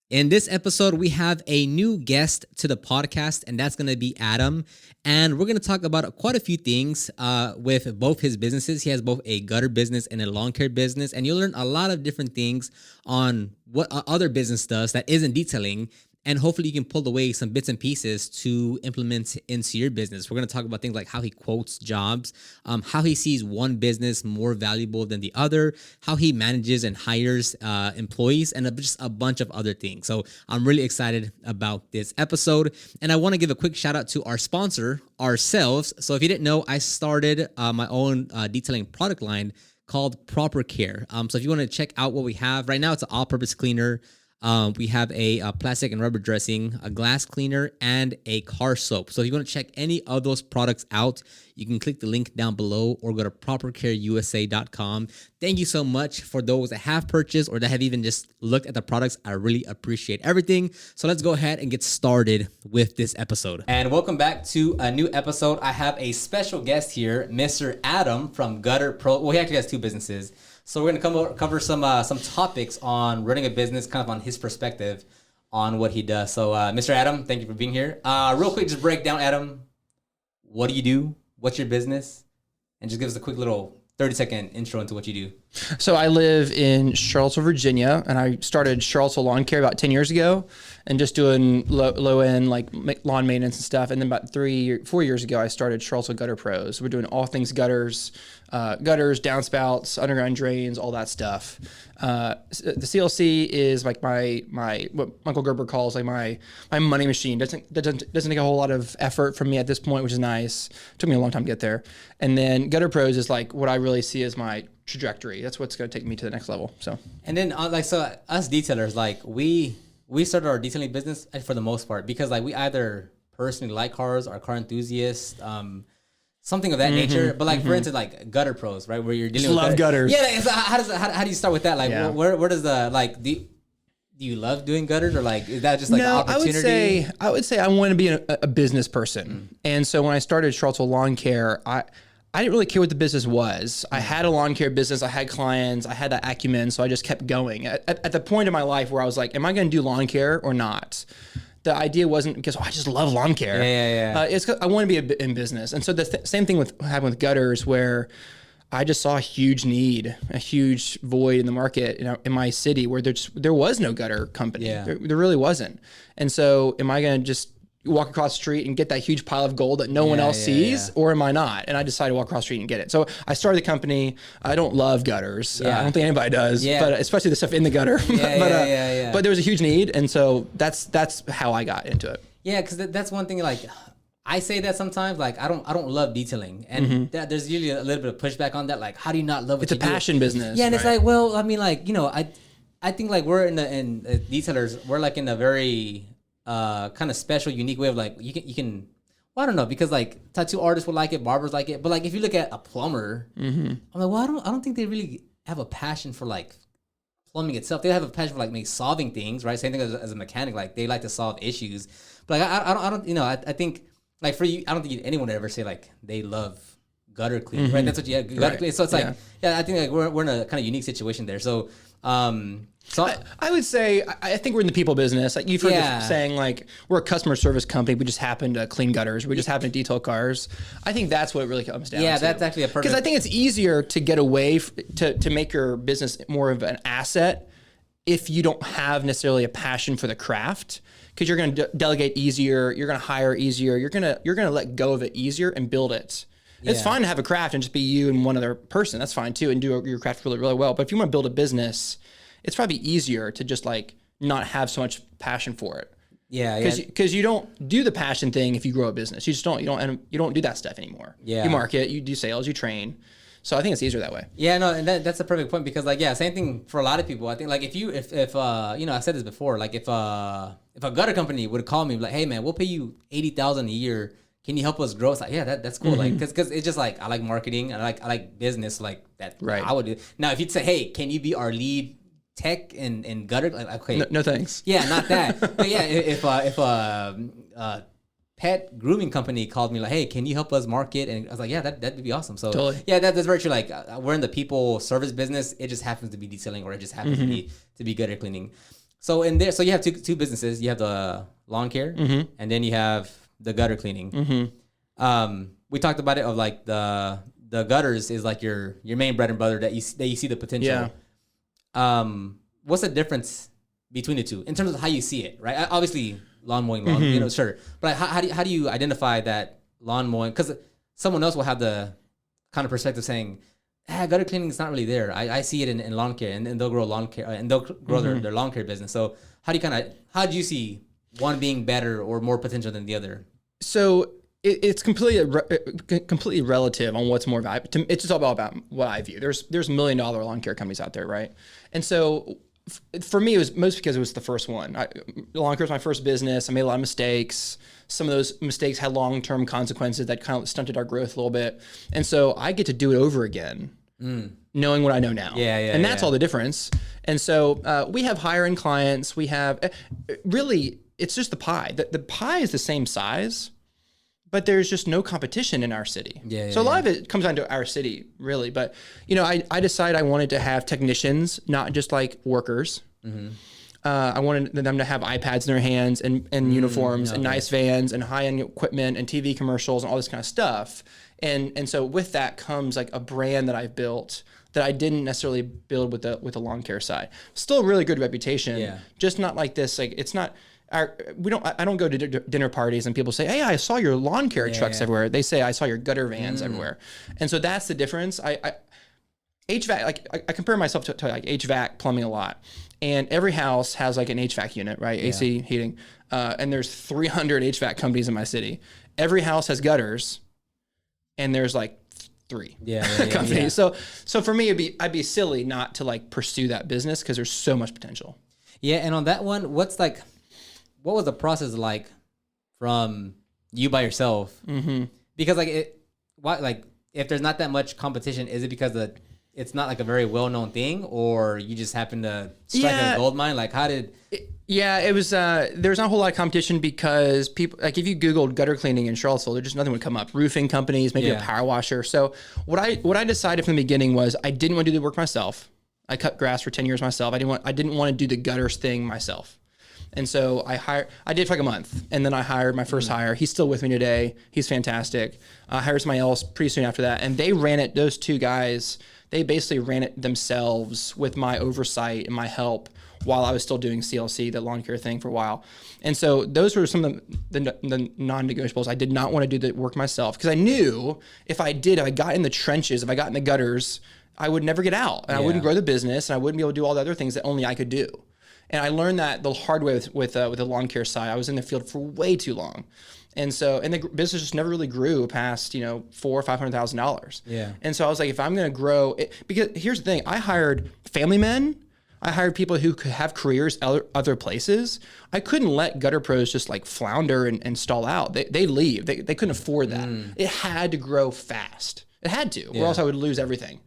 In this episode, we have a new guest to the podcast, and that's going to be Adam. And we're going to talk about quite a few things with both his businesses. He has both a gutter business and a lawn care business, and you'll learn a lot of different things on what other business does that isn't detailing. And hopefully you can pull away some bits and pieces to implement into your business. We're going to talk about things like how he quotes jobs, how he sees one business more valuable than the other, how he manages and hires employees, and just a bunch of other things. So I'm really excited about this episode. And I want to give a quick shout out to our sponsor, ourselves. So if you didn't know, I started my own detailing product line called Proper Care. So if you want to check out what we have right now, it's an all-purpose cleaner. We have a plastic and rubber dressing, a glass cleaner, and a car soap. So if you want to check any of those products out, you can click the link down below or go to propercareusa.com. Thank you so much for those that have purchased or that have even just looked at the products. I really appreciate everything. So let's go ahead and get started with this episode. And welcome back to a new episode. I have a special guest here, Mr. Adam from Gutter Pro. Well, he actually has two businesses. So we're going to cover some topics on running a business, kind of on his perspective on what he does. So, Mr. Adam, thank you for being here. Real quick, just break down, Adam, what do you do? What's your business? And just give us a quick little 30-second intro into what you do. So I live in Charlottesville, Virginia, and I started Charlottesville Lawn Care about 10 years ago and just doing low-end like lawn maintenance and stuff. And then about 4 years ago, I started Charlottesville Gutter Pros. We're doing all things gutters, downspouts, underground drains, all that stuff. The CLC is like my what Uncle Gerber calls like my money machine. Doesn't take a whole lot of effort from me at this point, which is nice. Took me a long time to get there. And then Gutter Pros is like what I really see as my trajectory. That's what's going to take me to the next level. So, and then us detailers, like we started our detailing business for the most part because like we either personally like cars, are car enthusiasts, something of that nature. But like for instance, like Gutter Pros, right, where you're dealing with gutters. Yeah. So how do you start with that? Like where does the like do you love doing gutters or like is that just like an opportunity? I would say I want to be a business person, and so when I started Charlottesville Lawn Care, I didn't really care what the business was. I had a lawn care business. I had clients. I had that acumen. So I just kept going. At the point in my life where I was like, am I going to do lawn care or not? The idea wasn't because I just love lawn care. Yeah. It's 'cause I want to be in business. And so the same thing happened with gutters where I just saw a huge need, a huge void in the market in my city where there was no gutter company. Yeah. There really wasn't. And so am I going to just walk across the street and get that huge pile of gold that no one else sees, or am I not? And I decided to walk across the street and get it. So I started the company. I don't love gutters. I don't think anybody does, but especially the stuff in the gutter. But there was a huge need, and so that's how I got into it. Yeah, because that's one thing. Like I say that sometimes. Like I don't love detailing, and there's usually a little bit of pushback on that. Like, how do you not love what you do? It's a passion business. Yeah, and it's like, well, I mean, like I think like we're in detailers. We're like in a very kind of special, unique way of like you can. Well, I don't know because like tattoo artists would like it, barbers like it, but like if you look at a plumber, I'm like, well, I don't think they really have a passion for like plumbing itself. They have a passion for like maybe solving things, right? Same thing as a mechanic, like they like to solve issues. But like I don't, I think like for you, I don't think anyone would ever say like they love gutter cleaning, right? That's what you have, gutter cleaning. So it's like, I think like we're in a kind of unique situation there. So. I would say I think we're in the people business. Like you've heard this saying, like we're a customer service company. We just happen to clean gutters. We just happen to detail cars. I think that's what it really comes down to. Yeah, that's actually a perfect. Because I think it's easier to get away to make your business more of an asset if you don't have necessarily a passion for the craft. Because you're going to delegate easier. You're going to hire easier. You're going to let go of it easier and build it. It's fine to have a craft and just be you and one other person. That's fine too, and do your craft really, really well. But if you want to build a business, it's probably easier to just like not have so much passion for it. Yeah, because you don't do the passion thing if you grow a business. You just don't. You don't do that stuff anymore. Yeah, you market, you do sales, you train. So I think it's easier that way. Yeah, no, and that's a perfect point because like same thing for a lot of people. I think like if I said this before, like if a gutter company would call me like, hey man, we'll pay you $80,000 a year. Can you help us grow? It's like, that's cool. Like, cause it's just like, I like marketing. I like business like that. Right. I would do. Now, if you'd say, hey, can you be our lead tech and gutter? Like, okay. No thanks. Yeah, not that. But yeah, if pet grooming company called me like, hey, can you help us market? And I was like, yeah, that'd be awesome. So totally. Yeah, that's very true. Like we're in the people service business. It just happens to be detailing or it just happens to be gutter cleaning. So in there, so you have two businesses. You have the lawn care, and then you have the gutter cleaning. We talked about it of like the gutters is like your main bread and butter that you see the potential. Yeah. What's the difference between the two in terms of how you see it, right? Obviously, lawn mowing, sure. But how do you identify that lawn mowing? Because someone else will have the kind of perspective saying, gutter cleaning is not really there. I see it in lawn care, and they'll grow lawn care, and they'll grow their lawn care business. So how do you see one being better or more potential than the other? So it's completely relative on what's more valuable. It's just all about what I view. There's $1 million lawn care companies out there, right? And so for me, it was most because it was the first one. Lawn care was my first business. I made a lot of mistakes. Some of those mistakes had long-term consequences that kind of stunted our growth a little bit. And so I get to do it over again, knowing what I know now. And that's all the difference. And so we have higher-end clients. We have really, it's just the pie. The pie is the same size, but there's just no competition in our city. So a lot of it comes down to our city, really. But, I decided I wanted to have technicians, not just like workers. I wanted them to have iPads in their hands and uniforms and nice vans and high-end equipment and TV commercials and all this kind of stuff. And so with that comes like a brand that I've built that I didn't necessarily build with the lawn care side. Still a really good reputation, just not like this. Like it's not. I don't go to dinner parties and people say, "Hey, I saw your lawn care trucks everywhere." They say, "I saw your gutter vans everywhere," and so that's the difference. HVAC, like I compare myself to like HVAC plumbing a lot, and every house has like an HVAC unit, right? AC heating, and there's 300 HVAC companies in my city. Every house has gutters, and there's like 3 companies. So for me, I'd be silly not to like pursue that business because there's so much potential. Yeah, and on that one, what was the process like from you by yourself? Because if there's not that much competition, is it because it's not like a very well-known thing, or you just happen to strike a gold mine? Like how did... It was, there's not a whole lot of competition because people, like if you Googled gutter cleaning in Charlottesville, there just nothing would come up. Roofing companies, maybe a power washer. So what I decided from the beginning was I didn't want to do the work myself. I cut grass for 10 years myself. I didn't want to do the gutters thing myself. And so I did for like a month, and then I hired my first hire. He's still with me today. He's fantastic. I hired somebody else pretty soon after that, and they ran it. Those 2 guys, they basically ran it themselves with my oversight and my help while I was still doing CLC, the lawn care thing, for a while. And so those were some of the non-negotiables. I did not want to do the work myself because I knew if I got in the trenches, if I got in the gutters, I would never get out, and I wouldn't grow the business, and I wouldn't be able to do all the other things that only I could do. And I learned that the hard way with the lawn care side. I was in the field for way too long. And the business just never really grew past, $400,000 or $500,000. Yeah. And so I was like, if I'm going to grow it, because here's the thing, I hired family men. I hired people who could have careers other places. I couldn't let gutter pros just like flounder and stall out. They leave. They couldn't afford that. It had to grow fast. It had to, or else I would lose everything.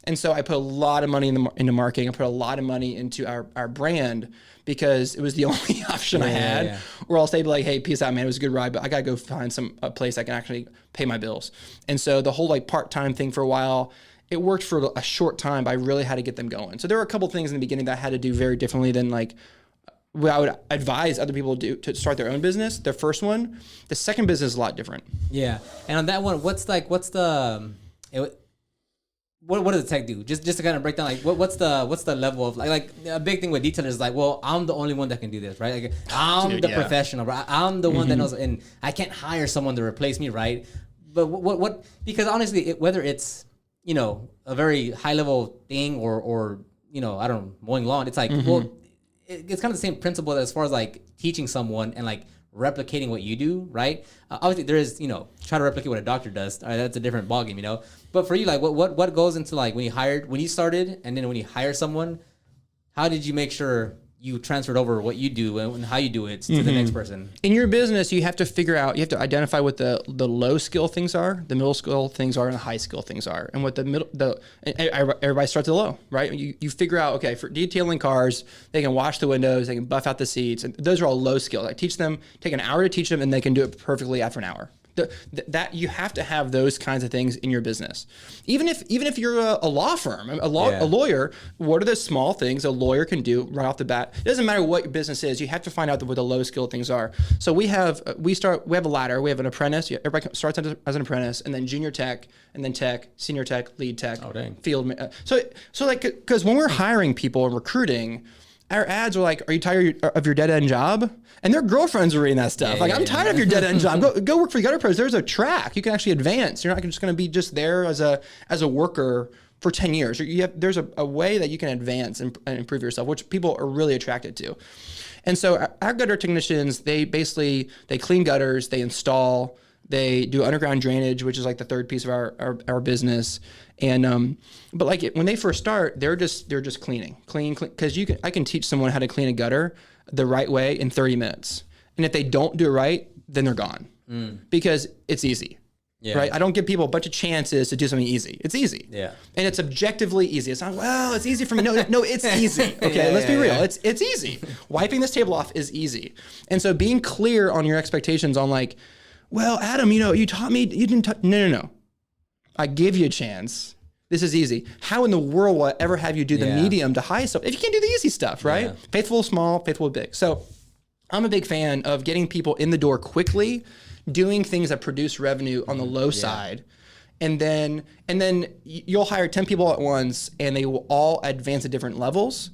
And so I put a lot of money into marketing. I put a lot of money into our brand because it was the only option I had. Or else they'd be like, "Hey, peace out, man. It was a good ride, but I gotta go find a place I can actually pay my bills." And so the whole like part-time thing for a while, it worked for a short time, but I really had to get them going. So there were a couple things in the beginning that I had to do very differently than like what I would advise other people to do to start their own business. Their first one, the second business is a lot different. Yeah, and on that one, what does the tech do? Just to kind of break down, like what's the level of like a big thing with detailers is like, well, I'm the only one that can do this, right? Like I'm the professional, right? I'm the one that knows, and I can't hire someone to replace me, right? But what because honestly, whether it's a very high level thing or I don't know, mowing lawn, it's like well, it's kind of the same principle as far as like teaching someone and like replicating what you do, right? Obviously there is, try to replicate what a doctor does. All right, that's a different ballgame, But for you, like what goes into like when you started and then when you hire someone, how did you make sure you transferred over what you do and how you do it to the next person? In your business, you have to identify what the low skill things are, the middle skill things are, and the high skill things are. And what everybody starts at low, right? You figure out, okay, for detailing cars, they can wash the windows, they can buff out the seats, and those are all low skill. I teach them, take an hour to teach them, and they can do it perfectly after an hour. That you have to have those kinds of things in your business. Even if you're a law firm, a lawyer, what are the small things a lawyer can do right off the bat? It doesn't matter what your business is. You have to find out what the low skill things are. So we have a ladder. We have an apprentice. Everybody starts as an apprentice, and then junior tech, and then tech, senior tech, lead tech, field. So like, because when we're hiring people and recruiting, our ads are like, are you tired of your dead end job? And their girlfriends are reading that stuff. I'm tired of your dead end job. Go work for Gutter Pros. There's a track. You can actually advance. You're not just going to be just there as a worker for 10 years. There's a way that you can advance and improve yourself, which people are really attracted to. And so our gutter technicians, they clean gutters, they install, they do underground drainage, which is like the third piece of our business. And but like when they first start, they're just clean, because I can teach someone how to clean a gutter the right way in 30 minutes. And if they don't do it right, then they're gone because it's easy. Yeah. Right? I don't give people a bunch of chances to do something easy. It's easy. Yeah. And it's objectively easy. It's not, well, it's easy for me. No, it's easy. Okay, let's be real. Yeah. It's easy. Wiping this table off is easy. And so being clear on your expectations on like, well, Adam, you taught me, you didn't no. I give you a chance. This is easy. How in the world will I ever have you do the medium to high stuff if you can't do the easy stuff, right? Yeah. Faithful with small, faithful with big. So I'm a big fan of getting people in the door quickly, doing things that produce revenue on the low side. And then you'll hire 10 people at once and they will all advance at different levels.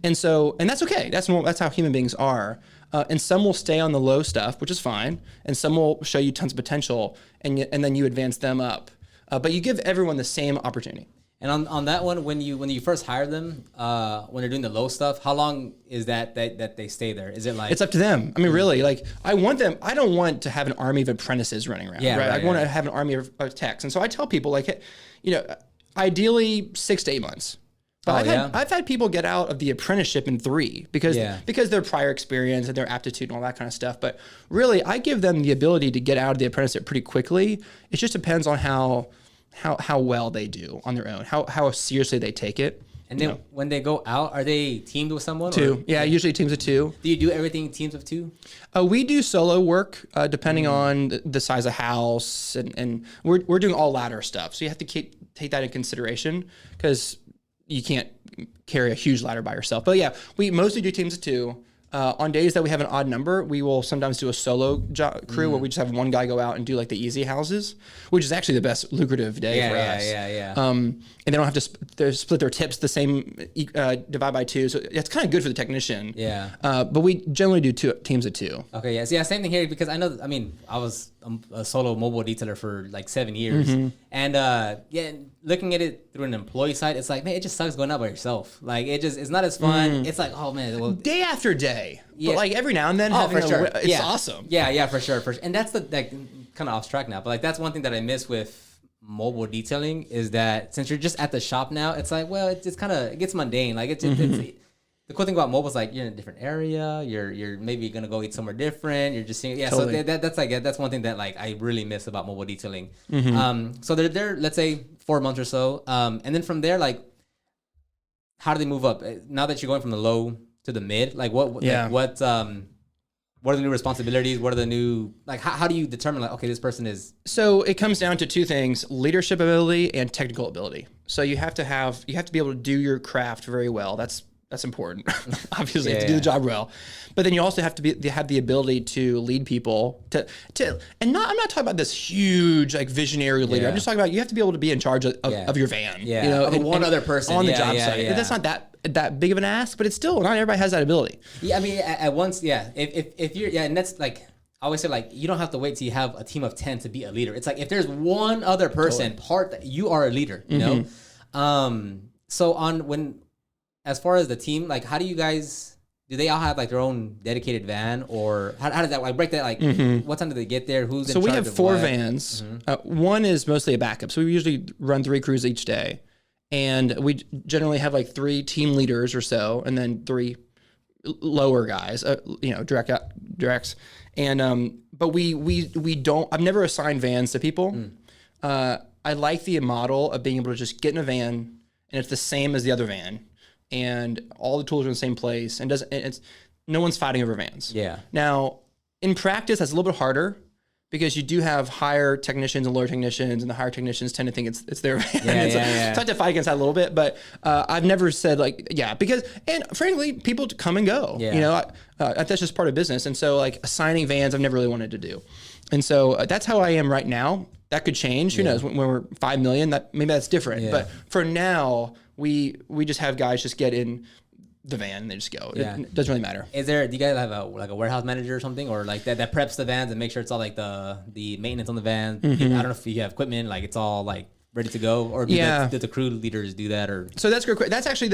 And that's okay. That's normal. That's how human beings are. And some will stay on the low stuff, which is fine. And some will show you tons of potential and then you advance them up. But you give everyone the same opportunity. And on that one, when you first hire them, when they're doing the low stuff, how long is that they stay there? Is it like... It's up to them. I mean, really, like I don't want to have an army of apprentices running around, right? I want to have an army of techs. And so I tell people like, ideally 6 to 8 months. But I've had people get out of the apprenticeship in 3 because their prior experience and their aptitude and all that kind of stuff. But really, I give them the ability to get out of the apprenticeship pretty quickly. It just depends on how well they do on their own, how seriously they take it. And then when they go out, are they teamed with someone? 2. Yeah, usually teams of 2. Do you do everything teams of 2? We do solo work depending on the size of house, and we're doing all ladder stuff. So you have to take that in consideration because you can't carry a huge ladder by yourself. But yeah, we mostly do teams of 2. On days that we have an odd number, we will sometimes do a solo crew where we just have one guy go out and do like the easy houses, which is actually the best lucrative day for us. And they don't have to split their tips the same, divide by 2. So it's kind of good for the technician. Yeah. But we generally do teams of 2. Okay. Yeah. So yeah, same thing here because I know. I mean, I was a solo mobile detailer for like 7 years, and looking at it through an employee side, it's like, man, it just sucks going out by yourself. Like it's not as fun. It's like, oh man, well, day after day. Yeah. But like every now and then, it's awesome. Yeah, for sure. And that's kind of off track now. But like that's one thing that I miss with mobile detailing is that since you're just at the shop now, it's like, well, it gets mundane. Like it's the cool thing about mobile is like you're in a different area. You're maybe gonna go eat somewhere different. You're just seeing, totally. So that's one thing that like I really miss about mobile detailing. So they're there, let's say 4 months or so, and then from there, like, how do they move up now that you're going from the low to the mid? Like what are the new responsibilities? What are the new, like, how do you determine like, okay, this person is... So it comes down to 2 things, leadership ability and technical ability. So you have to be able to do your craft very well. That's important, obviously, to do the job well. But then you also have to have the ability to lead people I'm not talking about this huge like visionary leader. I'm just talking about you have to be able to be in charge of your van. Yeah, of one other person on the job site. Yeah. That's not that big of an ask, but it's still not everybody has that ability. Yeah, I mean, at once, if you're, and that's like, I always say like, you don't have to wait till you have a team of 10 to be a leader. It's like, if there's one other person, you are a leader, you know? So as far as the team, like, how do you guys, do they all have like their own dedicated van, or how does that like break that? Like, what time do they get there? Who's in charge of what? So we have 4 vans. One is mostly a backup. So we usually run 3 crews each day. And we generally have like 3 team leaders or so, and then 3 lower guys, directs. And, but we don't, I've never assigned vans to people. I like the model of being able to just get in a van and it's the same as the other van. And all the tools are in the same place, and no one's fighting over vans. Yeah. Now, in practice, that's a little bit harder because you do have higher technicians and lower technicians, and the higher technicians tend to think it's their van. So I have to fight against that a little bit, but I've never said like, because, and frankly, people come and go, that's just part of business. And so like assigning vans, I've never really wanted to do. And so that's how I am right now. That could change. Who knows? When we're 5 million, maybe that's different. Yeah. But for now, we just have guys just get in the van and they just go. Yeah. It doesn't really matter. Do you guys have a warehouse manager or something, or like that preps the vans and make sure it's all like the maintenance on the van? I don't know if you have equipment, like it's all like ready to go, or do the crew leaders do that? Or so that's great. That's actually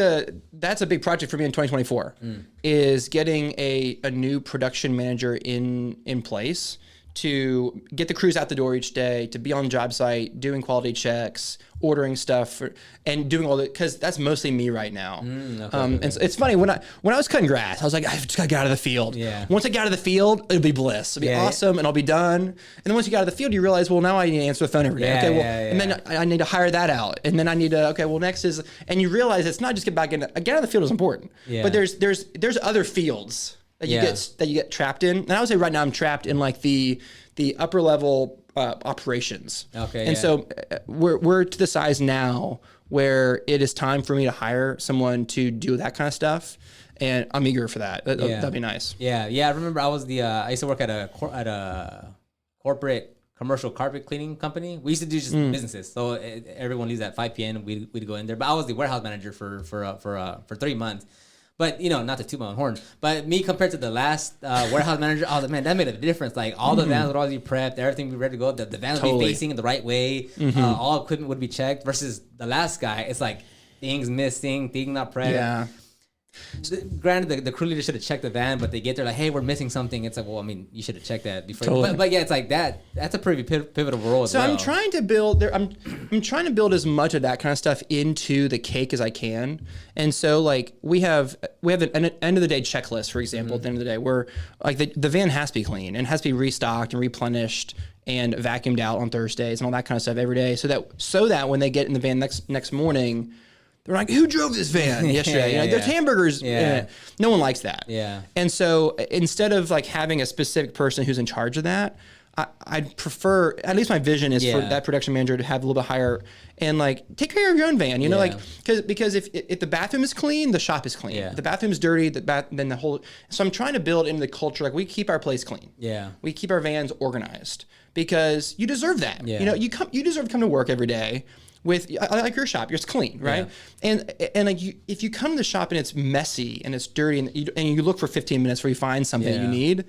that's a big project for me in 2024 is getting a new production manager in place to get the crews out the door each day, to be on the job site, doing quality checks, ordering stuff, and doing all that, because that's mostly me right now. And so it's funny, when I was cutting grass, I was like, I've just got to get out of the field. Yeah. Once I get out of the field, it'll be bliss. It'll be awesome, and I'll be done. And then once you get out of the field, you realize, well, now I need to answer the phone every day. And then I need to hire that out. And then I need to, next is, and you realize it's not just get back in. Get out of the field is important, but there's other fields that you get trapped in. And I would say right now I'm trapped in like the upper level operations. And so we're to the size now where it is time for me to hire someone to do that kind of stuff. And I'm eager for that. That'd be nice. Yeah. I remember I used to work at a corporate commercial carpet cleaning company. We used to do just businesses. So everyone leaves at 5 p.m. We'd go in there. But I was the warehouse manager for 3 months. But, not to toot my own horn, but me compared to the last warehouse manager, I was like, man, that made a difference. Like, all the vans would always be prepped, everything would be ready to go. The vans would be facing the right way. All equipment would be checked. Versus the last guy, it's like things missing, things not prepped. Yeah. Granted, the crew leader should have checked the van, but they get there like, hey, we're missing something. It's like, well, I mean, you should have checked that before. Totally. But it's like that's a pretty pivotal role as well. So I'm trying to build I'm trying to build as much of that kind of stuff into the cake as I can. And so like we have an end of the day checklist, for example, at the end of the day, where like the van has to be clean and has to be restocked and replenished and vacuumed out on Thursdays and all that kind of stuff every day, so that when they get in the van next morning, they're like, who drove this van yesterday? There's hamburgers in it. No one likes that. Yeah. And so instead of like having a specific person who's in charge of that, I'd prefer, at least my vision is for that production manager to have a little bit higher and like take care of your own van, like, because if the bathroom is clean, the shop is clean. If the bathroom is dirty, then the whole, so I'm trying to build into the culture, like we keep our place clean. Yeah. We keep our vans organized because you deserve that. Yeah. You deserve to come to work every day with, like your shop, it's clean, right? Yeah. And like if you come to the shop and it's messy and it's dirty and you look for 15 minutes before you find something you need,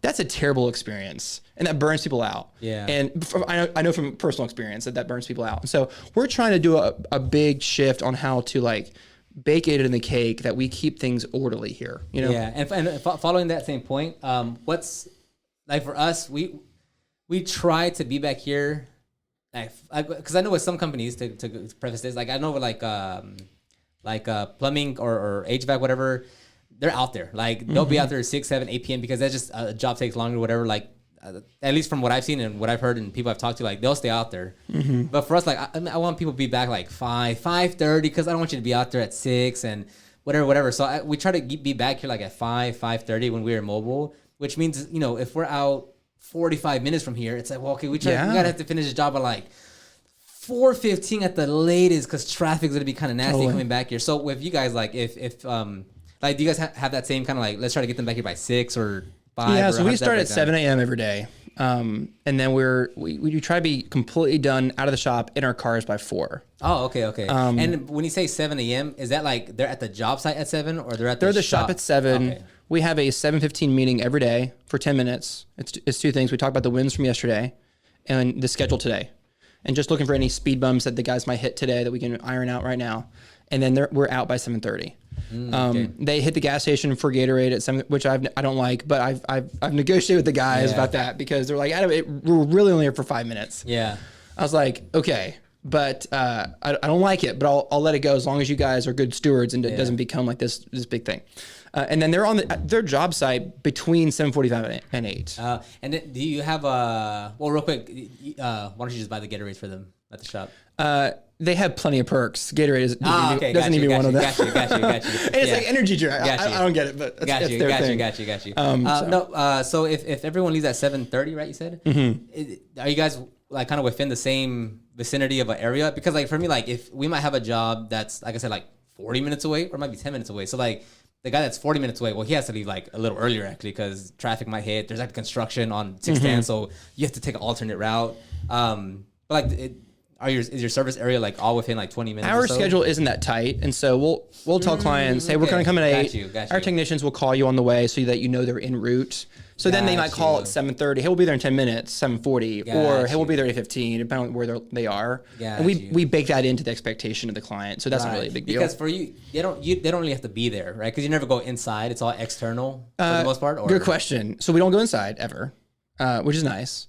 that's a terrible experience, and that burns people out. Yeah. And I know from personal experience that burns people out. And so we're trying to do a big shift on how to like bake it in the cake that we keep things orderly here. Yeah. And following that same point, what's like for us, we try to be back here. Because I know with some companies, to preface this, like I know with like plumbing or HVAC, whatever, they're out there. Like they'll be out there at 6, 7, 8 p.m. because that's just a job takes longer or whatever. Like at least from what I've seen and what I've heard and people I've talked to, like they'll stay out there. But for us, like I want people to be back like 5:30 because I don't want you to be out there at 6 and whatever. So we try to be back here like at 5:30 when we're mobile, which means if we're out 45 minutes from here, it's like, well, okay, we gotta have to finish the job at like 4:15 at the latest because traffic's gonna be kind of nasty coming back here. So with you guys, like if like do you guys have that same kind of like, let's try to get them back here by 6 or 5? Yeah, so we start at 7 a.m. every day, and then we try to be completely done out of the shop in our cars by 4. Oh, okay. And when you say 7 a.m., is that like they're at the job site at 7 or they're at the shop at 7? Okay. We have a 7:15 meeting every day for 10 minutes. It's two things. We talk about the wins from yesterday and the schedule today, and just looking for any speed bumps that the guys might hit today that we can iron out right now. And then we're out by 7:30. Okay. They hit the gas station for Gatorade at 7, which I don't like, but I've negotiated with the guys about that because they're like, we're really only here for 5 minutes. Yeah. I was like, okay, but I don't like it, but I'll let it go as long as you guys are good stewards and it doesn't become like this big thing. And then they're on their job site between 7:45 and 8. And then do you have real quick, why don't you just buy the Gatorades for them at the shop? They have plenty of perks. Gatorade doesn't need to be one of them. Got you. And it's like energy drink. I don't get it, but that's their thing. Got you. So if everyone leaves at 7:30, right? You said, are you guys like kind of within the same vicinity of an area? Because like for me, like if we might have a job that's like I said, like 40 minutes away, or it might be 10 minutes away. So like the guy that's 40 minutes away, well, he has to leave like a little earlier actually because traffic might hit. There's like construction on 610, so you have to take an alternate route. But like is your service area like all within like 20 minutes? Our schedule isn't that tight, and so we'll tell clients, hey, we're going to come at 8. Got you. Our technicians will call you on the way so that you know they're en route. So then they might call at 7:30. Hey, we'll be there in 10 minutes, 7:40, or hey, we'll be there at 8:15, depending on where they are. And we bake that into the expectation of the client, so that's not really a big deal. Because for you, they don't really have to be there, right? Because you never go inside; it's all external for the most part. Or? Good question. So we don't go inside ever, which is nice.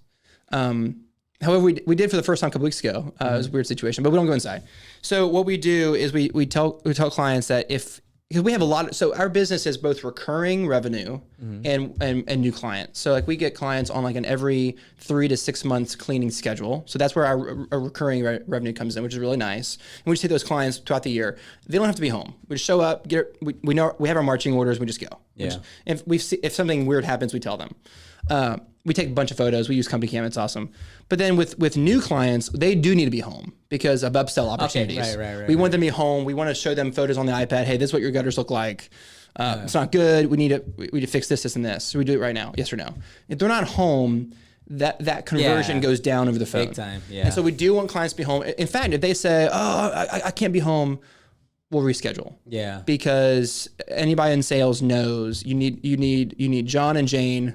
However, we did for the first time a couple weeks ago. It was a weird situation, but we don't go inside. So what we do is we tell clients that because we have a lot so our business is both recurring revenue and new clients. So like we get clients on like an every 3 to 6 months cleaning schedule. So that's where our recurring revenue comes in, which is really nice. And we just take those clients throughout the year. They don't have to be home. We just show up, we know we have our marching orders, we just go. Yeah. If something weird happens, we tell them. We take a bunch of photos. We use company cam. It's awesome. But then with new clients, they do need to be home because of upsell opportunities. Right, we want them to be home. We want to show them photos on the iPad. Hey, this is what your gutters look like. It's not good. We need to fix this, and this. So we do it right now. Yes or no? If they're not home, that conversion goes down over the phone. Big time. Yeah. And so we do want clients to be home. In fact, if they say, "Oh, I can't be home," we'll reschedule. Yeah. Because anybody in sales knows you need John and Jane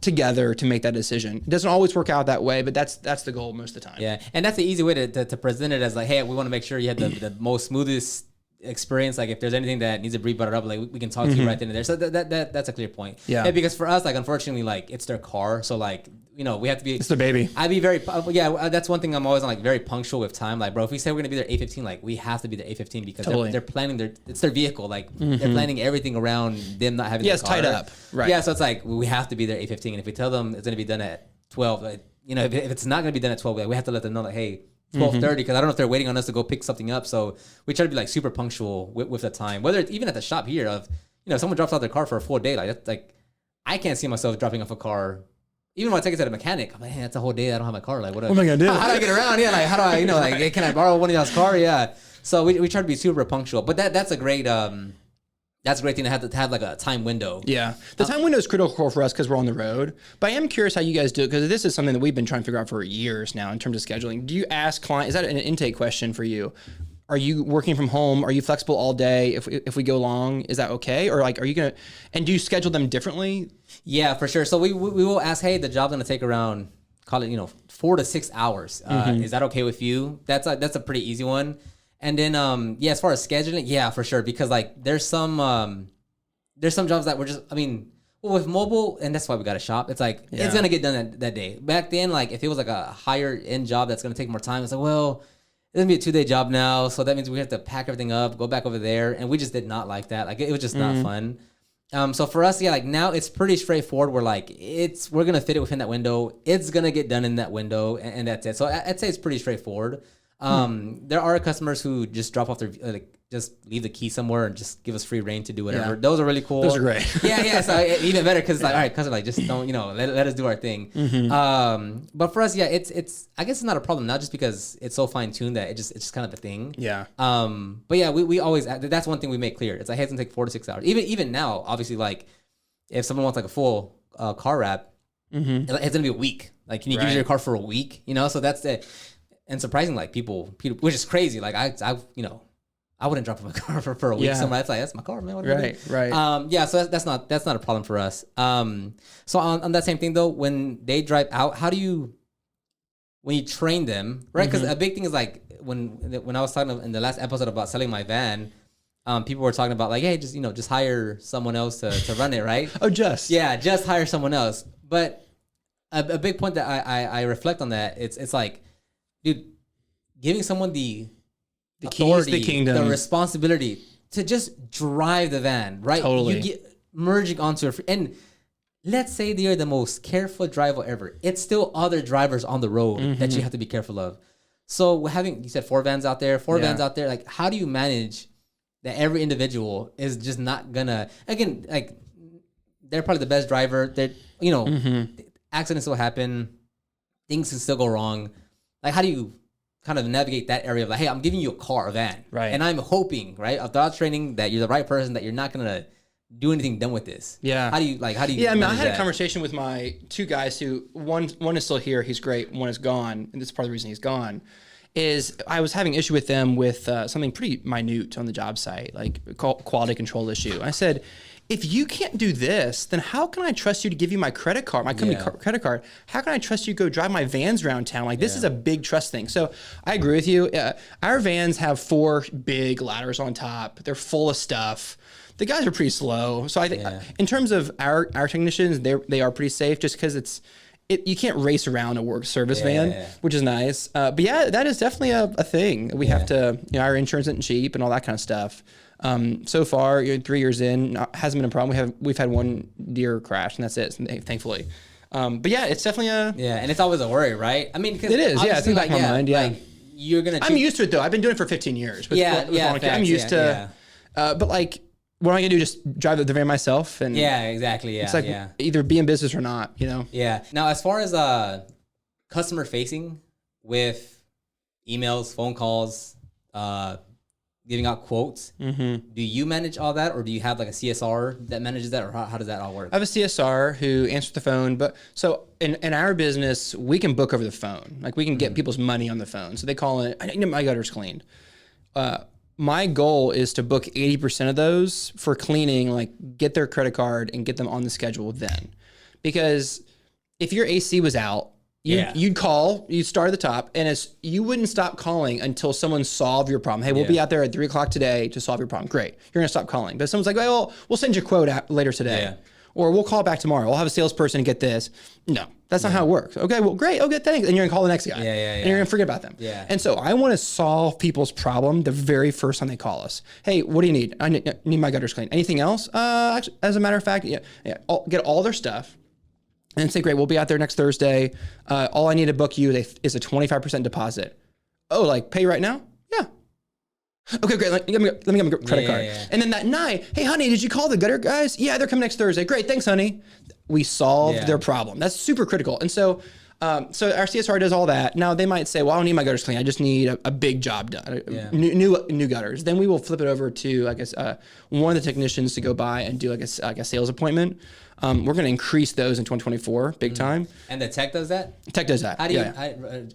together to make that decision. It doesn't always work out that way, but that's the goal most of the time. Yeah. And that's the easy way to present it as like, hey, we want to make sure you have the most smoothest experience. Like if there's anything that needs to be brought up, like we can talk to you right then and there. So that's a clear point. Yeah. Because for us, like unfortunately, like it's their car, so like we have to be. It's their baby. I'd be very that's one thing I'm always like very punctual with time. Like bro, if we say we're gonna be there 8:15, like we have to be there 8:15 because they're planning it's their vehicle. Like they're planning everything around them not having. Yeah, it's tied up. Right. Yeah, so it's like we have to be there 8:15, and if we tell them it's gonna be done at 12, like, if it's not gonna be done at 12, like, we have to let them know like, hey. 12:30 because I don't know if they're waiting on us to go pick something up. So we try to be like super punctual with the time. Whether it's even at the shop here of someone drops out their car for a full day, like that's like I can't see myself dropping off a car. Even when I take it to the mechanic, I'm like, hey, that's a whole day I don't have my car. Like what am I gonna do? How do I get around? Yeah, like how do I like hey, can I borrow one of y'all's car? Yeah. So we try to be super punctual. But that's a great thing to have like a time window. Yeah. The time window is critical for us because we're on the road. But I am curious how you guys do it because this is something that we've been trying to figure out for years now in terms of scheduling. Do you ask clients, is that an intake question for you? Are you working from home? Are you flexible all day? If we go long, is that okay? Or like, are you going to, and do you schedule them differently? Yeah, for sure. So we will ask, hey, the job's going to take around, call it, 4 to 6 hours. Is that okay with you? That's a pretty easy one. And then, as far as scheduling, yeah, for sure. Because like, there's some jobs that we're just, with mobile, and that's why we got a shop. It's like, it's going to get done that day. Back then, like if it was like a higher end job that's going to take more time, it's like, well, it's going to be a 2-day job now. So that means we have to pack everything up, go back over there. And we just did not like that. Like it was just not fun. So for us, like now it's pretty straightforward. We're like, we're going to fit it within that window. It's going to get done in that window and that's it. So I'd say it's pretty straightforward. There are customers who just drop off their just leave the key somewhere and just give us free reign to do whatever. Those are really cool. Those are great. So even better because it's like, all right, customer, like just don't let us do our thing. But for us, it's I guess it's not a problem now just because it's so fine tuned that it's just kind of a thing. Yeah. But yeah, we always that's one thing we make clear. It's like, hey, it's gonna take 4 to 6 hours. Even now, obviously, like if someone wants like a full car wrap, it's gonna be a week. Like, can you give me your car for a week? So that's it. And surprising, like people, which is crazy. Like I wouldn't drop off my car for a week somewhere. That's like, that's my car, man. What right. So that's not a problem for us. So on that same thing though, when they drive out, when you train them, right? Because a big thing is like when I was talking in the last episode about selling my van, people were talking about like, hey, just hire someone else to run it, right? Just hire someone else. But a big point that I reflect on that, it's like, dude, giving someone the authority, keys, the kingdom, the responsibility to just drive the van, right? Totally. You get merging onto and let's say they're the most careful driver ever. It's still other drivers on the road that you have to be careful of. So having, you said 4 vans out there, like how do you manage that every individual is just not gonna, again, like they're probably the best driver, that, you know, accidents will happen, things can still go wrong. Like how do you kind of navigate that area of like, hey, I'm giving you a car, a van. Right. And I'm hoping, right, without training, that you're the right person, that you're not gonna do anything dumb with this. Yeah. How do you Yeah, I mean, I had a conversation with my 2 guys who, one is still here, he's great, one is gone, and this is part of the reason he's gone, is I was having issue with them with something pretty minute on the job site, like quality control issue. I said, if you can't do this, then how can I trust you to give you my credit card, my company credit card? How can I trust you to go drive my vans around town? Like, this is a big trust thing. So I agree with you. Our vans have 4 big ladders on top. They're full of stuff. The guys are pretty slow. So I think in terms of our technicians, they are pretty safe, just because you can't race around a work service van, which is nice. But yeah, that is definitely a thing. We have to, you know, our insurance isn't cheap and all that kind of stuff. So far, 3 years in, hasn't been a problem. We've had 1 deer crash, and that's it, thankfully. But yeah, it's definitely and it's always a worry, right? I mean, it is. Yeah, it's in the back of my mind. Yeah, like, you're gonna. I'm used to it though. I've been doing it for 15 years. I'm used to. But like, what am I gonna do? Just drive the van myself? And exactly. Yeah, it's like either be in business or not. You know. Yeah. Now, as far as customer facing with emails, phone calls, giving out quotes, do you manage all that, or do you have like a CSR that manages that, or how does that all work? I have a CSR who answers the phone, but so in our business, we can book over the phone. Like, we can get people's money on the phone. So they call it, I need my gutters cleaned. My goal is to book 80% of those for cleaning, like get their credit card and get them on the schedule then. Because if your AC was out, you'd call, you'd start at the top, and you wouldn't stop calling until someone solved your problem. Hey, we'll be out there at 3 o'clock today to solve your problem. Great. You're going to stop calling. But someone's like, well, we'll send you a quote out later today. Yeah. Or we'll call back tomorrow. We'll have a salesperson get this. No, that's not how it works. Okay, well, great. Okay, thanks. And you're going to call the next guy. And you're going to forget about them. Yeah. And so I want to solve people's problem the very first time they call us. Hey, what do you need? I need my gutters cleaned. Anything else? Actually, as a matter of fact, get all their stuff. And say, great, we'll be out there next Thursday. All I need to book you is a 25% deposit. Oh, like pay right now? Yeah. Okay, great. Let me get my credit card. Yeah. And then that night, hey, honey, did you call the gutter guys? Yeah, they're coming next Thursday. Great, thanks, honey. We solved their problem. That's super critical. And so our CSR does all that. Now they might say, well, I don't need my gutters clean. I just need a big job done, new gutters. Then we will flip it over to, I guess, one of the technicians to go by and do like a sales appointment. We're going to increase those in 2024, big time. And the tech does that? Tech does that. How do you,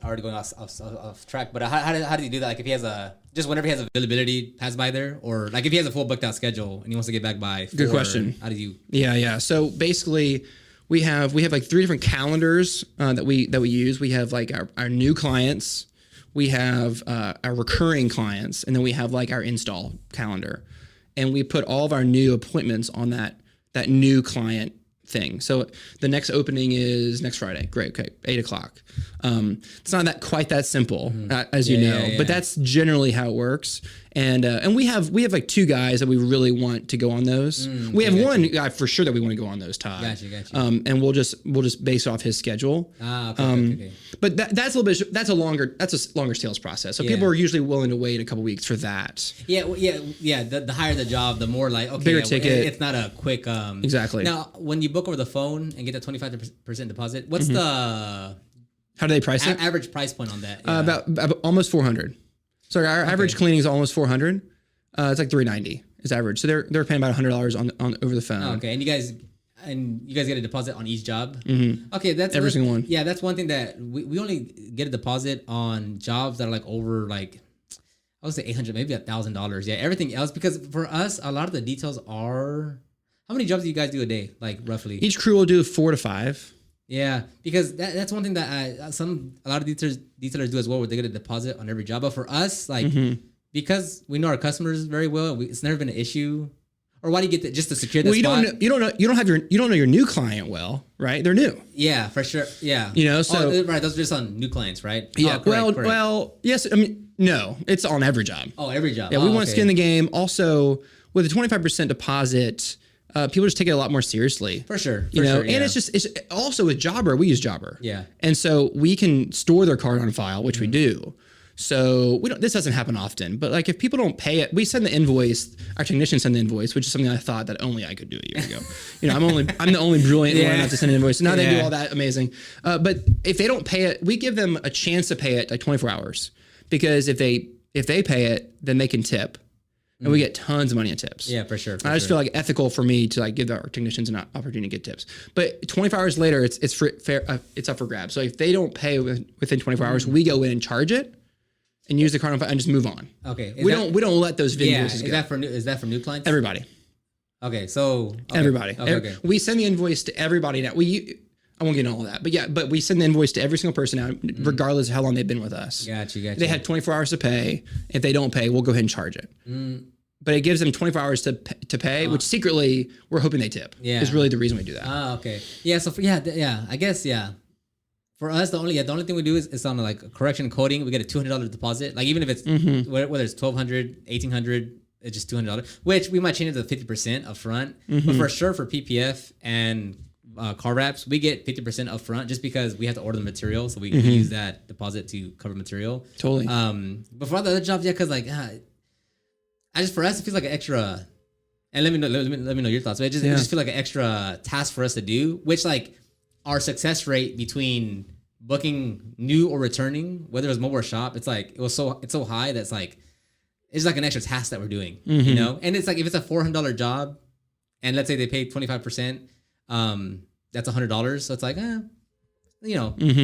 already going off track, but how do you do that? Like if he has just whenever he has availability, pass by there, or like if he has a full booked out schedule and he wants to get back by 4, good question. How do you? Yeah. So basically we have like 3 different calendars that we use. We have like our new clients, we have our recurring clients, and then we have like our install calendar. And we put all of our new appointments on that new client thing. So the next opening is next Friday. Great. Okay. 8 o'clock. It's not quite that simple, as you know, but that's generally how it works. And we have like 2 guys that we really want to go on those. We have one guy for sure that we want to go on those, Todd. Gotcha. And we'll just base off his schedule. Okay. But that's a little bit, that's a longer sales process. So people are usually willing to wait a couple weeks for that. Yeah. The higher the job, the more like, okay, bigger ticket. It's not a quick, exactly. Now, when you book over the phone and get that 25% deposit, what's the, how do they price it? Average price point on that? About almost 400. So our average cleaning is almost 400. It's like 390 is average. So they're paying about $100 on over the phone. Okay, and you guys get a deposit on each job. Mm-hmm. Okay, that's every single one. Yeah, that's one thing that we only get a deposit on jobs that are like over like I would say $800, maybe $1,000. Yeah, everything else, because for us a lot of the details are, how many jobs do you guys do a day, like roughly? Each crew will do 4 to 5. Yeah, because that's one thing that a lot of detailers do as well, where they get a deposit on every job. But for us, like because we know our customers very well, it's never been an issue. Or why do you get that just to secure the spot? You don't know your new client well, right? They're new. Yeah, for sure. Yeah, so right, those are just on new clients, right? Yeah. Correct. Well, yes. I mean, no, it's on every job. Oh, every job. Yeah, we want to skin the game. Also, with a 25% deposit. People just take it a lot more seriously. For sure. And it's also with Jobber, we use Jobber. Yeah. And so we can store their card on file, which we do. So this doesn't happen often, but like if people don't pay it, we send the invoice, our technicians send the invoice, which is something I thought that only I could do a year ago. I'm the only brilliant one not to send an invoice. So now they do all that amazing. But if they don't pay it, we give them a chance to pay it like 24 hours, because if they pay it, then they can tip. And we get tons of money in tips. Yeah, for sure. I just feel like ethical for me to like give our technicians an opportunity to get tips. But 24 hours later, it's fair. It's up for grabs. So if they don't pay within 24 hours, we go in and charge it, and use the card and just move on. Okay. We don't let those invoices go. Is that for new clients? Everybody. Okay. So everybody. Okay. We send the invoice to everybody now. I won't get into all of that, but we send the invoice to every single person now, regardless of how long they've been with us. Gotcha. They had 24 hours to pay. If they don't pay, we'll go ahead and charge it. But it gives them 24 hours to pay, which secretly we're hoping they tip. Yeah. Is really the reason we do that. Okay. Yeah. So I guess for us, the only thing we do is on like correction and coding. We get a $200 deposit. Like even if it's whether it's $1,200, $1,800, it's just $200, which we might change it to 50% upfront. But for sure, for PPF and car wraps, we get 50% upfront just because we have to order the material, so we use that deposit to cover material. Totally. But for other jobs, because like for us, it feels like an extra. And let me know your thoughts. But it just feels like an extra task for us to do, which like our success rate between booking new or returning, whether it was mobile or shop, it's so high that's like it's like an extra task that we're doing, you know. And it's like if it's a $400 job, and let's say they pay 25%, that's $100. So it's like, I don't know. It's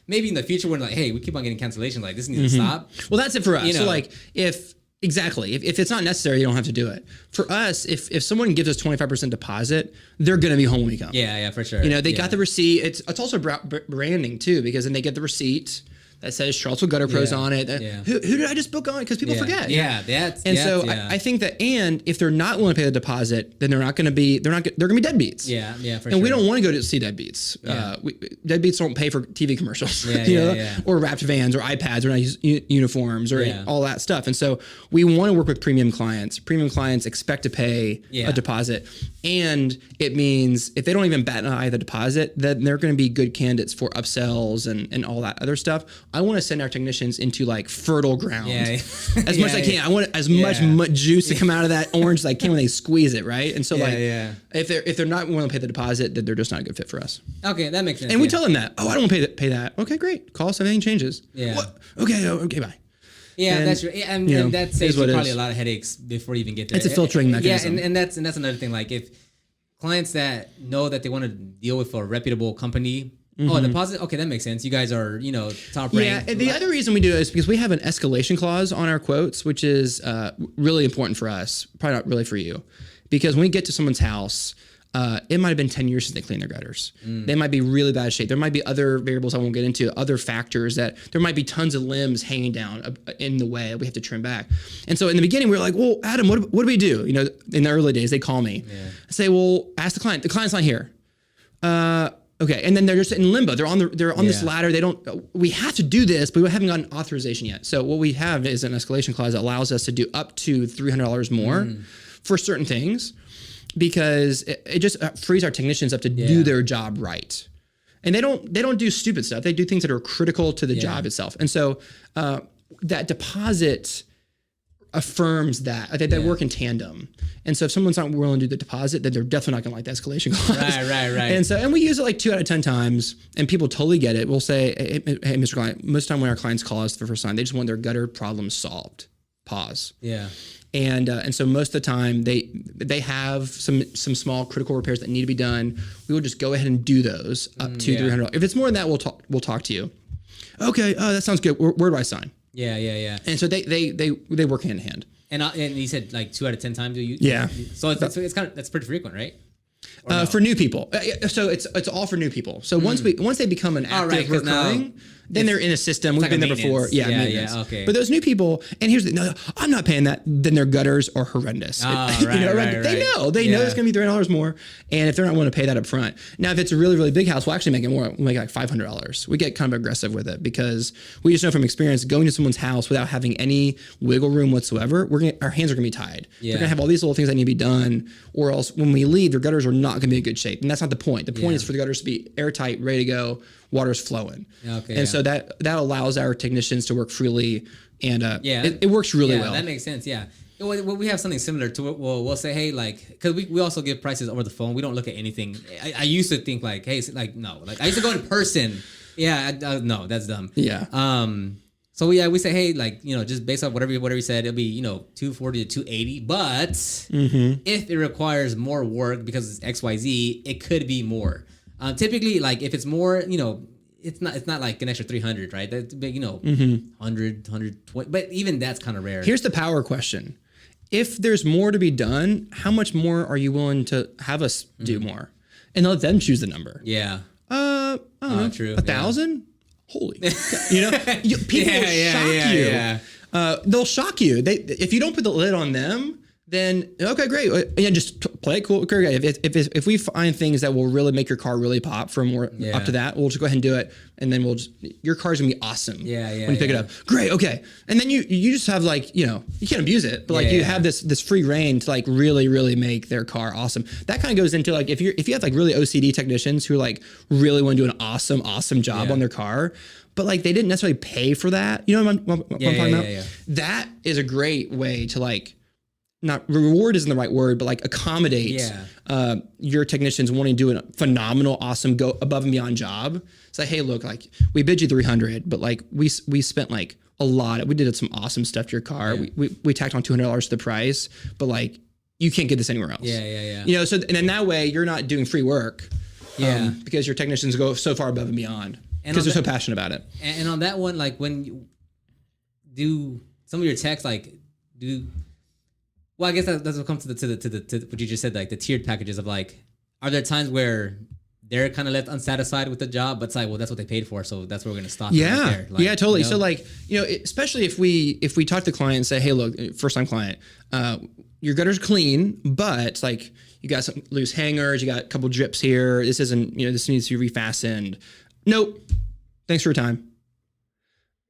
maybe in the future when like, hey, we keep on getting cancellation, like this needs to stop. Well, that's it for us. You know? So like if it's not necessary, you don't have to do it. For us, if someone gives us 25% deposit, they're going to be home when we come. Yeah, for sure. You know, they got the receipt. It's also branding too, because then they get the receipt that says Charlottesville Gutter Pros on it. Who did I just book on? Because people forget. I think that, and if they're not willing to pay the deposit, then they're going to be deadbeats. Yeah, for sure. And we don't want to go to see deadbeats. Deadbeats don't pay for TV commercials, or wrapped vans or iPads or not use uniforms or all that stuff. And so we want to work with premium clients. Premium clients expect to pay a deposit. And it means if they don't even bat an eye at the deposit, then they're going to be good candidates for upsells and all that other stuff. I want to send our technicians into like fertile ground as much as I can. I want as much juice to come out of that orange as I can when they squeeze it, right? And so if they're not willing to pay the deposit, then they're just not a good fit for us. Okay, that makes sense. And we tell them that. Oh, I don't want to pay that. Okay, great. Call us if anything changes. Yeah. What? Okay, bye. Yeah, and, that's true. And that saves you probably a lot of headaches before you even get there. It's a filtering mechanism. Yeah, and that's another thing. Like if clients that know that they want to deal with a reputable company. Oh, deposit? Okay, that makes sense. You guys are, top ranked. Yeah, and the other reason we do it is because we have an escalation clause on our quotes, which is really important for us. Probably not really for you. Because when we get to someone's house, it might have been 10 years since they cleaned their gutters. They might be really bad shape. There might be other variables I won't get into, other factors that there might be tons of limbs hanging down in the way we have to trim back. And so in the beginning, we were like, well, Adam, what do we do? In the early days, they call me. Yeah. I say, well, ask the client. The client's not here. Okay, and then they're just in limbo. They're on this ladder. We have to do this, but we haven't gotten authorization yet. So what we have is an escalation clause that allows us to do up to $300 more for certain things, because it just frees our technicians up to do their job right. And they don't do stupid stuff. They do things that are critical to the job itself. And so that deposit affirms that. I think they work in tandem. And so if someone's not willing to do the deposit, then they're definitely not going to like the escalation clause. Right. And we use it like 2 out of 10 times, and people totally get it. We'll say, hey, Mr. Client, most of the time when our clients call us for the first time, they just want their gutter problem solved. Pause. Yeah. And so most of the time they have some small critical repairs that need to be done. We will just go ahead and do those up to $300. If it's more than that, we'll talk to you. Okay, that sounds good. Where do I sign? Yeah. And so they work hand in hand. And you said like 2 out of 10 times you. Yeah. So it's kind of, that's pretty frequent, right? No? For new people. So it's all for new people. So once they become an active recurring, then they're in a system. We've been there before. Yeah, okay. But those new people, and here's I'm not paying that. Then their gutters are horrendous. Right. They know it's going to be $300 more, and if they're not willing to pay that up front. Now, if it's a really, really big house, we'll actually make it more. We'll make it like $500. We get kind of aggressive with it because we just know from experience, going to someone's house without having any wiggle room whatsoever, our hands are going to be tied. Yeah. They're going to have all these little things that need to be done, or else when we leave, their gutters are not going to be in good shape. And that's not the point. The point is for the gutters to be airtight, ready to go, water's flowing. Okay. And so so that allows our technicians to work freely, and Yeah, it works really well. That makes sense. Yeah. Well, we have something similar to it. We'll say, hey, like, because we also give prices over the phone. We don't look at anything. I used to think like, hey, like, no, like I used to go in person. Yeah, no, that's dumb. Yeah. So we say, hey, like, just based off whatever you said, it'll be, 240 to 280. But if it requires more work because it's XYZ, it could be more. Typically, like if it's more, it's not like an extra 300, right? That's big, 100, 120. But even that's kind of rare. Here's the power question. If there's more to be done, how much more are you willing to have us do more? And let them choose the number. Yeah. I don't know. True. 1,000? Holy. People will shock you. Yeah. They'll shock you. If you don't put the lid on them, then okay, great. Yeah, just play it cool. Okay, great. If we find things that will really make your car really pop from more up to that, we'll just go ahead and do it, and then your car's gonna be awesome. Yeah. When you pick it up, great. Okay, and then you just have like you can't abuse it, but like you have this free reign to like really make their car awesome. That kind of goes into like if you have like really OCD technicians who like really want to do an awesome job on their car. But like they didn't necessarily pay for that. You know what I'm talking about? Yeah. That is a great way to like. Not reward isn't the right word, but like accommodate your technicians wanting to do a phenomenal, awesome, go above and beyond job. It's like, hey, look, like we bid you 300, but like we spent like a lot. We did some awesome stuff to your car. Yeah. We tacked on $200 to the price, but like you can't get this anywhere else. Yeah. So and in that way, you're not doing free work. Because your technicians go so far above and beyond because they're so passionate about it. And on that one, like when you do some of your techs, like do. Well, I guess that's what comes to what you just said, like the tiered packages of like, are there times where they're kind of left unsatisfied with the job, but it's like, well, that's what they paid for, so that's where we're gonna stop. Yeah, right there. Like, totally. So like, especially if we talk to the client and say, hey, look, first time client, your gutter's clean, but like you got some loose hangers, you got a couple drips here. This isn't, this needs to be refastened. Nope. Thanks for your time.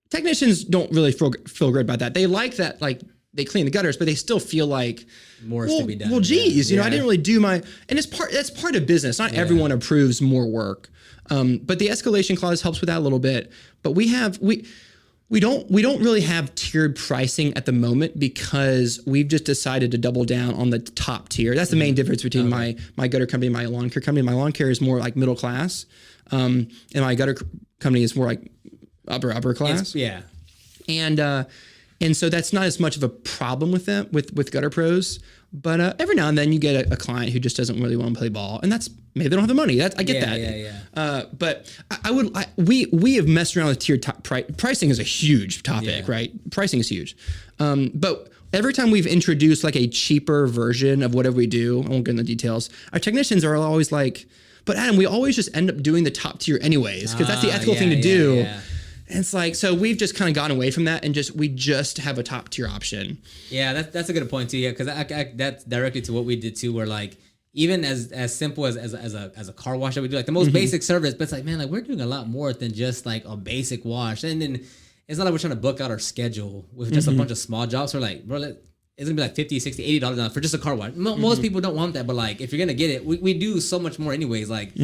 Technicians don't really feel good about that. They like that, like. They clean the gutters, but they still feel like more to be done. Well, geez, I didn't really do and that's part of business. Not everyone approves more work. But the escalation clause helps with that a little bit. But we don't really have tiered pricing at the moment because we've just decided to double down on the top tier. That's the main difference between my gutter company and my lawn care company. My lawn care is more like middle class. And my gutter company is more like upper class. And so that's not as much of a problem with them, with gutter pros. But every now and then you get a client who just doesn't really want to play ball, and that's maybe they don't have the money. I get that. But we have messed around with tiered pricing is a huge topic, right? Pricing is huge. But every time we've introduced like a cheaper version of whatever we do, I won't get into the details. Our technicians are always like, "But Adam, we always just end up doing the top tier anyways because that's the ethical thing to do." Yeah. And it's like, so we've just kind of gone away from that and we just have a top tier option. Yeah, that's a good point too. Yeah, because that's directly to what we did too. Where like even as simple as a car wash that we do, like the most basic service, but it's like, man, like we're doing a lot more than just like a basic wash. And then it's not like we're trying to book out our schedule with just a bunch of small jobs. We're like, bro, it's gonna be like $50, $60, $80 for just a car wash. Most people don't want that, but like if you're gonna get it, we do so much more anyways. Like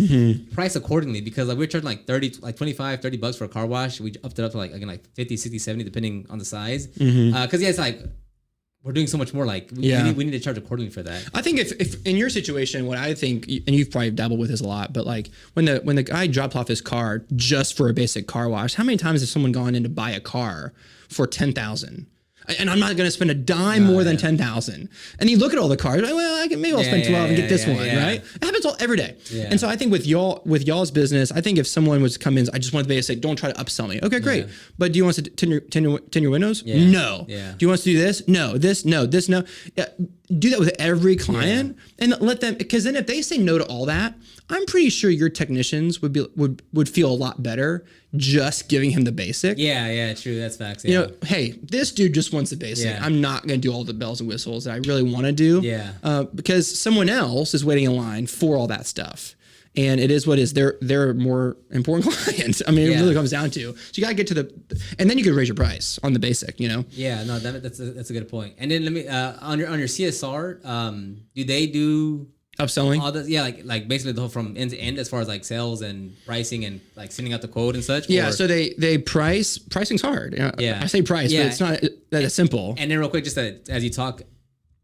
price accordingly because like we're charging like $25-$30 for a car wash. We upped it up to like again like 50, 60, 70 depending on the size. Because it's like we're doing so much more. Like we need to charge accordingly for that. I think if in your situation, what I think, and you've probably dabbled with this a lot, but like when the guy dropped off his car just for a basic car wash, how many times has someone gone in to buy a car for $10,000? And I'm not going to spend a dime more than $10,000. And you look at all the cars, like, well, maybe I'll spend $12 and get this one, right? It happens every day. Yeah. And so I think with y'all's business, I think if someone was to come in, I just want to say, don't try to upsell me. Okay, great. But do you want us to tin your windows? Yeah. No. Yeah. Do you want us to do this? No. This? No. This? No. Do that with every client and let them, because then if they say no to all that, I'm pretty sure your technicians would feel a lot better just giving him the basic. Yeah, true. That's facts. Yeah. Hey, this dude just wants the basic. Yeah. I'm not going to do all the bells and whistles that I really want to do. Yeah. Because someone else is waiting in line for all that stuff. And it is what it is. They're more important clients. I mean, it really comes down to. So you got to get to and then you could raise your price on the basic, Yeah, no, that's a good point. And then let me, on your CSR, do they do Upselling. All the, like basically the whole from end to end as far as like sales and pricing and like sending out the quote and such. Yeah, so they pricing's hard. Yeah. I say price, but it's not that simple. And then real quick, just as you talk,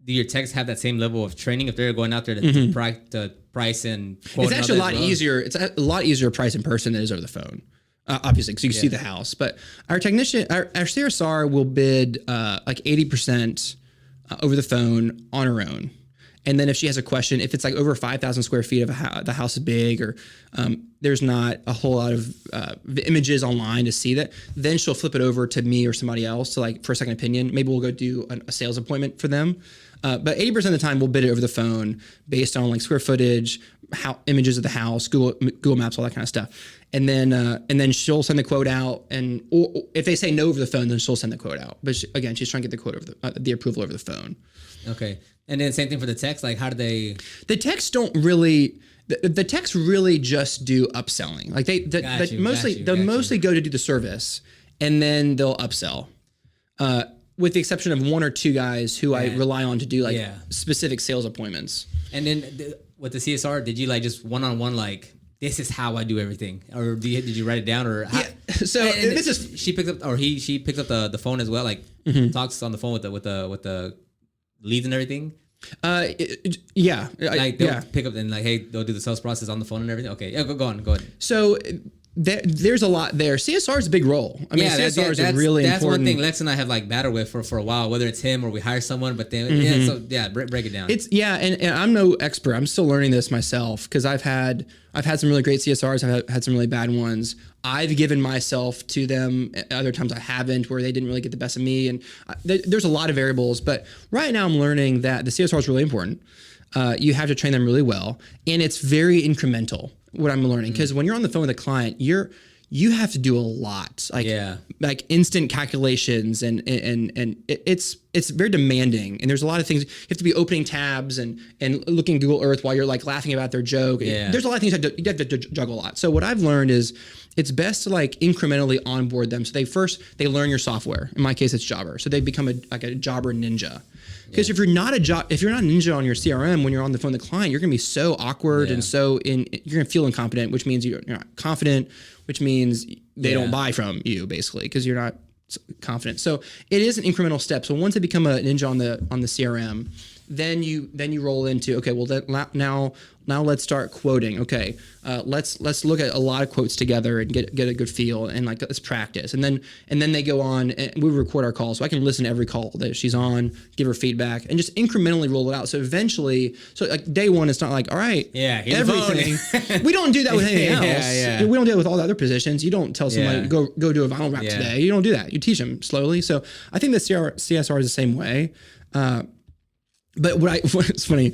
do your techs have that same level of training if they're going out there to price and quote? It's actually a lot easier. It's a lot easier to price in person than it is over the phone. Obviously, because you can see the house. But our technician, our CSR will bid like 80% over the phone on her own. And then if she has a question, if it's like over 5,000 square feet of the house is big, or there's not a whole lot of images online to see that, then she'll flip it over to me or somebody else to like for a second opinion. Maybe we'll go do a sales appointment for them. But 80% of the time we'll bid it over the phone based on like square footage, images of the house, Google Maps, all that kind of stuff. And then she'll send the quote out, or if they say no over the phone, then she'll send the quote out. But again, she's trying to get the quote over the approval over the phone. Okay. And then same thing for the techs. Like, how do they? The techs don't really. The techs really just do upselling. Like they mostly go to do the service, and then they'll upsell. With the exception of one or two guys who I rely on to do like specific sales appointments. And then with the CSR, did you like just one-on-one like, this is how I do everything, or did you write it down, or how? So and this is she picks up, or she picks up the phone as well, like talks on the phone with the leads and everything. Like they'll pick up and like, hey, they'll do the sales process on the phone and everything. Okay, yeah, go ahead. So there's a lot there. CSR is a big role. I mean, CSR is really important. That's one thing Lex and I have like battled with for a while, whether it's him or we hire someone. But then break it down. And I'm no expert. I'm still learning this myself because I've had some really great CSRs. I've had some really bad ones. I've given myself to them. Other times I haven't, where they didn't really get the best of me. And there's a lot of variables. But right now I'm learning that the CSR is really important. You have to train them really well, and it's very incremental. What I'm learning, because when you're on the phone with a client, you have to do a lot, like instant calculations, and it's very demanding. And there's a lot of things you have to be opening tabs and looking at Google Earth while you're like laughing about their joke. Yeah. There's a lot of things you have to juggle a lot. So what I've learned is it's best to like incrementally onboard them. So they learn your software. In my case, it's Jobber. So they become a Jobber ninja. Because if you're not a ninja on your CRM, when you're on the phone with the client, you're going to be so awkward and you're going to feel incompetent, which means you're not confident, which means they don't buy from you basically because you're not confident. So it is an incremental step. So once they become a ninja on the CRM, then you roll into, okay, well now let's start quoting. Okay, let's look at a lot of quotes together and get a good feel, and like let's practice. And then they go on and we record our calls, so I can listen to every call that she's on, give her feedback, and just incrementally roll it out. So eventually, like day one, it's not like, all right, everything. We don't do that with anything else. We don't do it with all the other positions. You don't tell somebody go do a vinyl wrap today. You don't do that. You teach them slowly. So I think the CSR is the same way. But what's funny,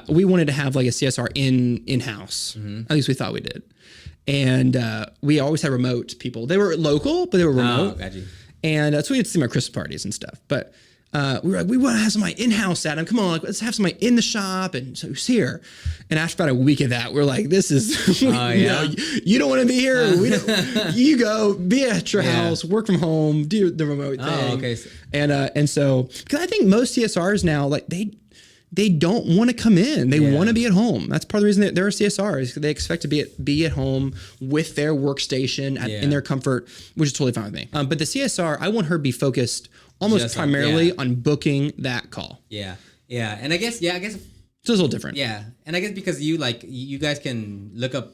we wanted to have like a CSR in-house. Mm-hmm. At least we thought we did. And we always had remote people. They were local, but they were remote. Oh, gotcha. And so we had to see my Christmas parties and stuff. But we were like, we want to have somebody in-house at them. Come on, let's have somebody in the shop. And so who's here? And after about a week of that, we're like, this is, you don't want to be here. You go, be at your house, work from home, do the remote thing. Oh, okay. And so, because I think most CSRs now, like they don't want to come in. They want to be at home. That's part of the reason that they're a CSR is they expect to be at home with their workstation in their comfort, which is totally fine with me. But the CSR, I want her to be focused almost just primarily on booking that call. Yeah. Yeah. And I guess so it's a little different. Yeah. And I guess because you guys can look up,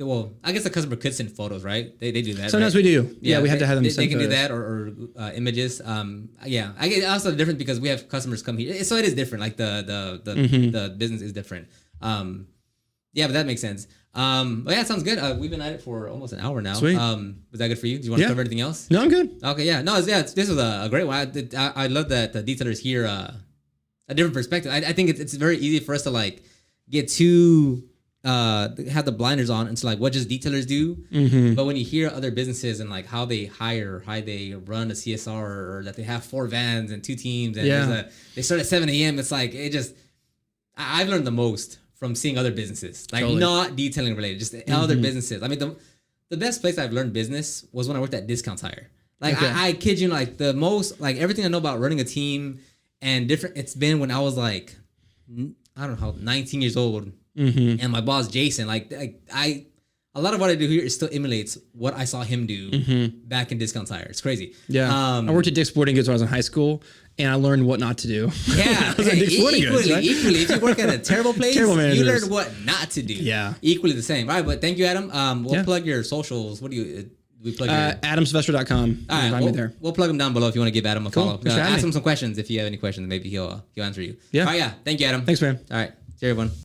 well, I guess the customer could send photos, right? They do that. Sometimes we do. Yeah, we have to have them send They can photos. do that or images. I guess also different because we have customers come here. So it is different. Like the business is different. But that makes sense. But yeah, it sounds good. We've been at it for almost an hour now. Sweet. Was that good for you? Do you want to cover anything else? No, I'm good. Okay, yeah. No, this was a great one. I love that the detailers hear a different perspective. I think it's very easy for us to like get too have the blinders on into like what just detailers do. Mm-hmm. But when you hear other businesses and like how they hire, how they run a CSR, or that they have 4 vans and 2 teams, and they start at 7 a.m. It's like I've learned the most from seeing other businesses, like not detailing related, just other businesses. I mean, the best place I've learned business was when I worked at Discount Tire. Like I kid you, like the most, like everything I know about running a team and different. It's been when I was like I don't know, 19 years old, and my boss Jason, like a lot of what I do here is still emulates what I saw him do back in Discount Tire. It's crazy. Yeah, I worked at Dick's Sporting Goods when I was in high school, and I learned what not to do. Yeah, I was at Dick's Sporting Goods, right? Equally. If you work at a terrible place, Terrible you managers. learn what not to do. Yeah. Equally the same. All right, but thank you, Adam. We'll plug your socials. What do you... we plug your... AdamSylvester.com. All right, me there. we'll plug him down below if you want to give Adam a Cool. follow. Thanks for having Ask me. him some questions if you have any questions. Maybe he'll answer you. Yeah. All right, yeah. Thank you, Adam. Thanks, man. All right. See you, everyone.